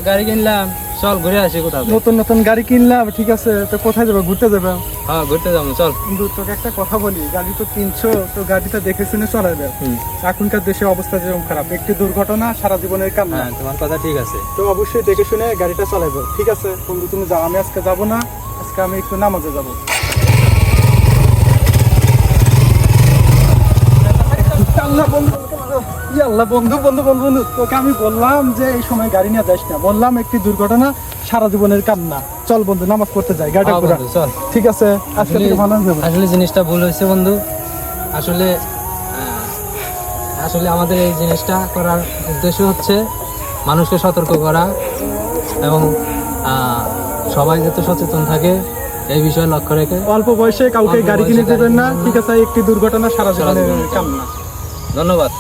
গাড়ি কিনলাম, চল ঘুরে আসি কোথাও। নতুন নতুন গাড়ি কিনলাম, ঠিক আছে, তো কোথায় যাবো? ঘুরতে যাবে? হ্যাঁ ঘুরতে যাবো, চল। বন্ধু তোকে একটা কথা বলি, গাড়ি তো কিনছো, তো গাড়িটা দেখে শুনে চলাবে। এখনকার দেশের অবস্থা যেরকম খারাপ, একটি দুর্ঘটনা সারা জীবনের কাম না। হ্যাঁ তোমার কথা ঠিক আছে, তো অবশ্যই দেখে শুনে গাড়িটা চালাবে, ঠিক আছে বন্ধু? তুমি যাও, আমি আজকে যাবো না, আজকে আমি একটু নামাজে যাবো। আল্লাহ বন্ধু, আল্লাহ বন্ধু বন্ধু বন্ধু বন্ধু, তোকে আমি বললাম যে এই সময় গাড়ি নিয়ে যাস না, বললাম একটি দুর্ঘটনা সারা জীবনের কাম না। চল বন্ধু, নামাজ পড়তে যাই, গাড়িটা ঘোরা। চল। ঠিক আছে, আজকে থেকে ভালো হবে। আসলে জিনিসটা ভুল হয়েছে বন্ধু। আসলে আসলে আমাদের এই জিনিসটা করার উদ্দেশ্য হচ্ছে মানুষকে সতর্ক করা এবং সবাই যাতে সচেতন থাকে এই বিষয়ে লক্ষ্য রেখে। অল্প বয়সে কাউকে গাড়ি কিনে দেবেন না, ঠিক আছে? একটি দুর্ঘটনা সারা জীবনের কাম না। ধন্যবাদ।